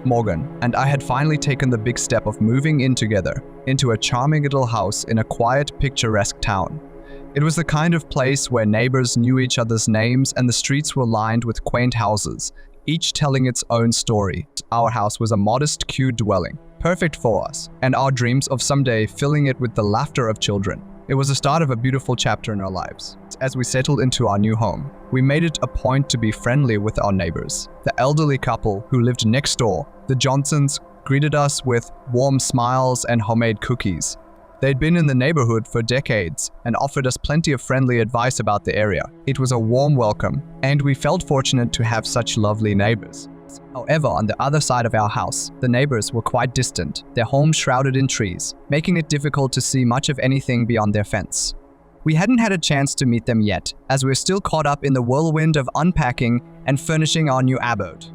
Morgan, and I had finally taken the big step of moving in together into a charming little house in a quiet, picturesque town. It was the kind of place where neighbors knew each other's names and the streets were lined with quaint houses, each telling its own story. Our house was a modest, cute dwelling, perfect for us, and our dreams of someday filling it with the laughter of children. It was the start of a beautiful chapter in our lives. As we settled into our new home, we made it a point to be friendly with our neighbors. The elderly couple who lived next door, the Johnsons, greeted us with warm smiles and homemade cookies. They'd been in the neighborhood for decades and offered us plenty of friendly advice about the area. It was a warm welcome, and we felt fortunate to have such lovely neighbors. However, on the other side of our house, the neighbors were quite distant, their home shrouded in trees, making it difficult to see much of anything beyond their fence. We hadn't had a chance to meet them yet, as we're still caught up in the whirlwind of unpacking and furnishing our new abode.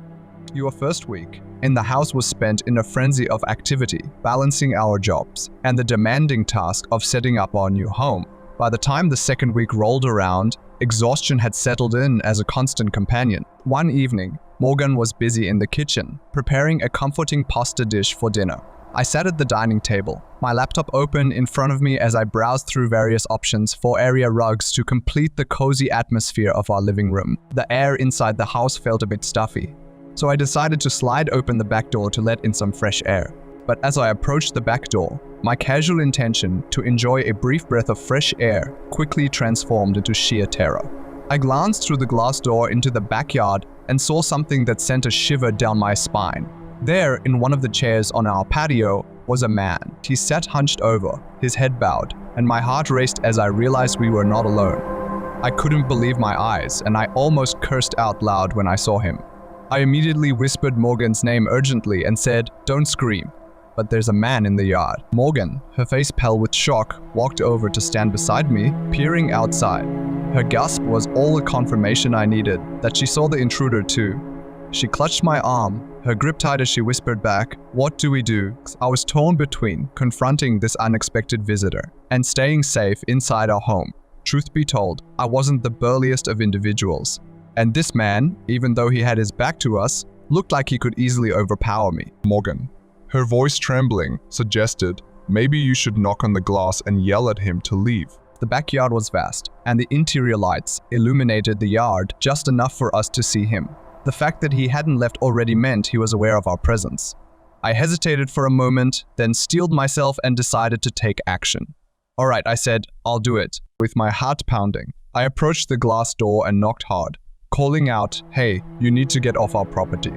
Your first week in the house was spent in a frenzy of activity, balancing our jobs, and the demanding task of setting up our new home. By the time the second week rolled around, exhaustion had settled in as a constant companion. One evening, Morgan was busy in the kitchen, preparing a comforting pasta dish for dinner. I sat at the dining table, my laptop open in front of me as I browsed through various options for area rugs to complete the cozy atmosphere of our living room. The air inside the house felt a bit stuffy, so I decided to slide open the back door to let in some fresh air. But as I approached the back door, my casual intention to enjoy a brief breath of fresh air quickly transformed into sheer terror. I glanced through the glass door into the backyard and saw something that sent a shiver down my spine. There, in one of the chairs on our patio, was a man. He sat hunched over, his head bowed, and my heart raced as I realized we were not alone. I couldn't believe my eyes, and I almost cursed out loud when I saw him. I immediately whispered Morgan's name urgently and said, "Don't scream, but there's a man in the yard." Morgan, her face pale with shock, walked over to stand beside me, peering outside. Her gasp was all the confirmation I needed that she saw the intruder too. She clutched my arm, her grip tight as she whispered back, "What do we do?" I was torn between confronting this unexpected visitor and staying safe inside our home. Truth be told, I wasn't the burliest of individuals, and this man, even though he had his back to us, looked like he could easily overpower me. Morgan, her voice trembling, suggested, "Maybe you should knock on the glass and yell at him to leave." The backyard was vast, and the interior lights illuminated the yard just enough for us to see him. The fact that he hadn't left already meant he was aware of our presence. I hesitated for a moment, then steeled myself and decided to take action. "All right," I said, "I'll do it." With my heart pounding, I approached the glass door and knocked hard, calling out, "Hey, you need to get off our property."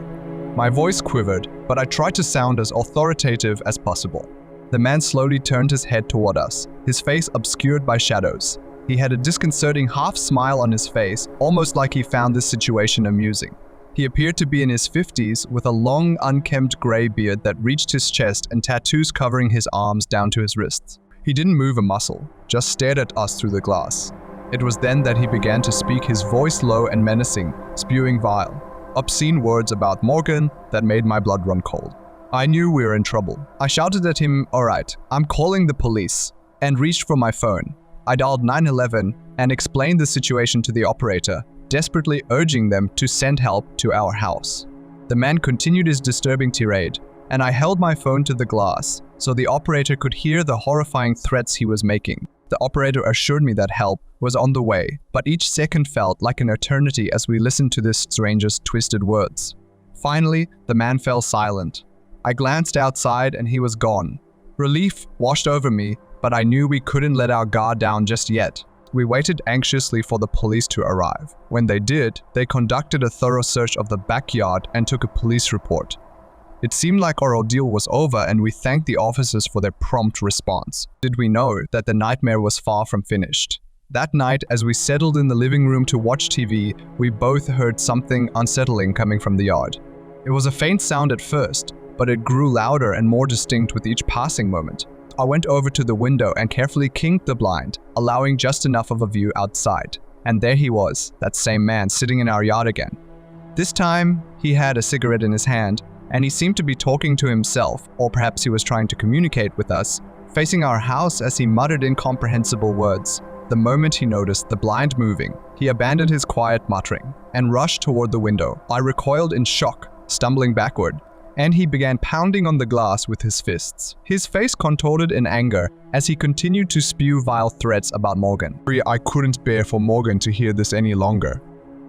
My voice quivered, but I tried to sound as authoritative as possible. The man slowly turned his head toward us, his face obscured by shadows. He had a disconcerting half smile on his face, almost like he found this situation amusing. He appeared to be in his 50s with a long, unkempt gray beard that reached his chest and tattoos covering his arms down to his wrists. He didn't move a muscle, just stared at us through the glass. It was then that he began to speak, his voice low and menacing, spewing vile, obscene words about Morgan that made my blood run cold. I knew we were in trouble. I shouted at him, "All right, I'm calling the police," and reached for my phone. I dialed 911 and explained the situation to the operator, desperately urging them to send help to our house. The man continued his disturbing tirade, and I held my phone to the glass so the operator could hear the horrifying threats he was making. The operator assured me that help was on the way, but each second felt like an eternity as we listened to this stranger's twisted words. Finally, the man fell silent. I glanced outside and he was gone. Relief washed over me, but I knew we couldn't let our guard down just yet. We waited anxiously for the police to arrive. When they did, they conducted a thorough search of the backyard and took a police report. It seemed like our ordeal was over, and we thanked the officers for their prompt response. Did we know that the nightmare was far from finished? That night, as we settled in the living room to watch TV, we both heard something unsettling coming from the yard. It was a faint sound at first, but it grew louder and more distinct with each passing moment. I went over to the window and carefully kinked the blind, allowing just enough of a view outside. And there he was, that same man, sitting in our yard again. This time, he had a cigarette in his hand, and he seemed to be talking to himself, or perhaps he was trying to communicate with us, facing our house as he muttered incomprehensible words. The moment he noticed the blind moving, he abandoned his quiet muttering and rushed toward the window. I recoiled in shock, stumbling backward, and he began pounding on the glass with his fists. His face contorted in anger as he continued to spew vile threats about Morgan. I couldn't bear for Morgan to hear this any longer.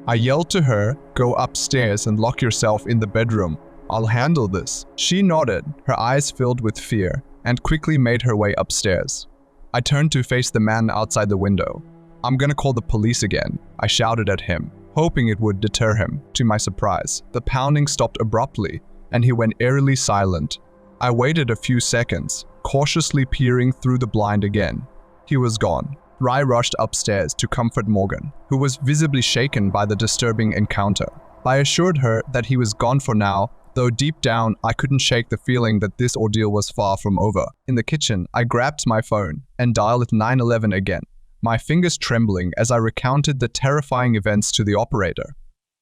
I yelled to her, "Go upstairs and lock yourself in the bedroom. I'll handle this." She nodded, her eyes filled with fear, and quickly made her way upstairs. I turned to face the man outside the window. "I'm gonna call the police again," I shouted at him, hoping it would deter him. To my surprise, the pounding stopped abruptly, and he went eerily silent. I waited a few seconds, cautiously peering through the blind again. He was gone. I rushed upstairs to comfort Morgan, who was visibly shaken by the disturbing encounter. I assured her that he was gone for now, though deep down I couldn't shake the feeling that this ordeal was far from over. In the kitchen, I grabbed my phone and dialed 911 again, my fingers trembling as I recounted the terrifying events to the operator.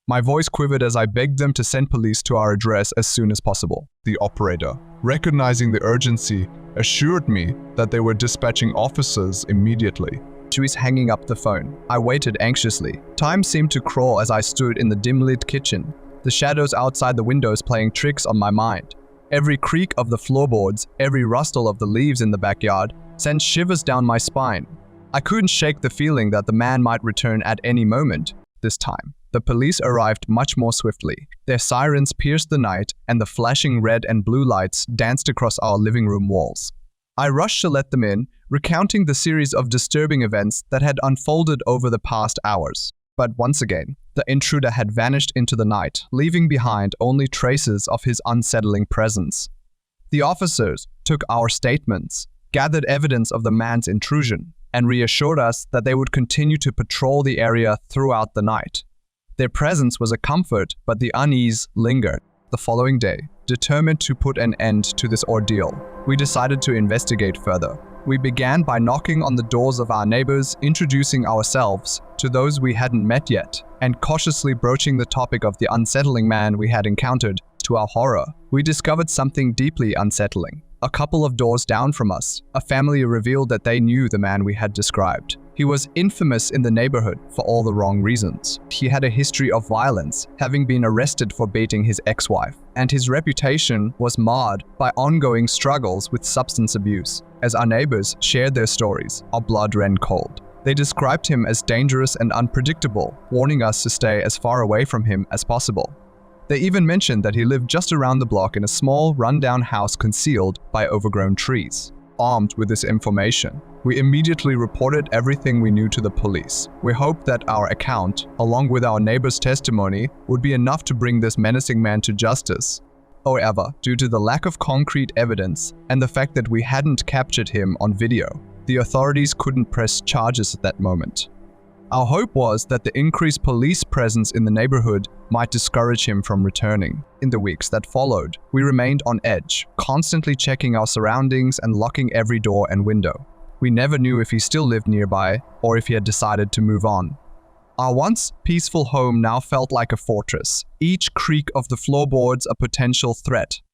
My voice quivered as I begged them to send police to our address as soon as possible. The operator, recognizing the urgency, assured me that they were dispatching officers immediately. She was hanging up the phone. I waited anxiously. Time seemed to crawl as I stood in the dim-lit kitchen, the shadows outside the windows playing tricks on my mind. Every creak of the floorboards, every rustle of the leaves in the backyard, sent shivers down my spine. I couldn't shake the feeling that the man might return at any moment. This time, the police arrived much more swiftly. Their sirens pierced the night, and the flashing red and blue lights danced across our living room walls. I rushed to let them in, recounting the series of disturbing events that had unfolded over the past hours. But once again, the intruder had vanished into the night, leaving behind only traces of his unsettling presence. The officers took our statements, gathered evidence of the man's intrusion, and reassured us that they would continue to patrol the area throughout the night. Their presence was a comfort, but the unease lingered. The following day, determined to put an end to this ordeal, we decided to investigate further. We began by knocking on the doors of our neighbors, introducing ourselves to those we hadn't met yet, and cautiously broaching the topic of the unsettling man we had encountered. To our horror, we discovered something deeply unsettling. A couple of doors down from us, a family revealed that they knew the man we had described. He was infamous in the neighborhood for all the wrong reasons. He had a history of violence, having been arrested for beating his ex-wife, and his reputation was marred by ongoing struggles with substance abuse. As our neighbors shared their stories, our blood ran cold. They described him as dangerous and unpredictable, warning us to stay as far away from him as possible. They even mentioned that he lived just around the block in a small, run-down house concealed by overgrown trees. Armed with this information, we immediately reported everything we knew to the police. We hoped that our account, along with our neighbor's testimony, would be enough to bring this menacing man to justice. However, due to the lack of concrete evidence and the fact that we hadn't captured him on video, the authorities couldn't press charges at that moment. Our hope was that the increased police presence in the neighborhood might discourage him from returning. In the weeks that followed, we remained on edge, constantly checking our surroundings and locking every door and window. We never knew if he still lived nearby or if he had decided to move on. Our once peaceful home now felt like a fortress, each creak of the floorboards a potential threat.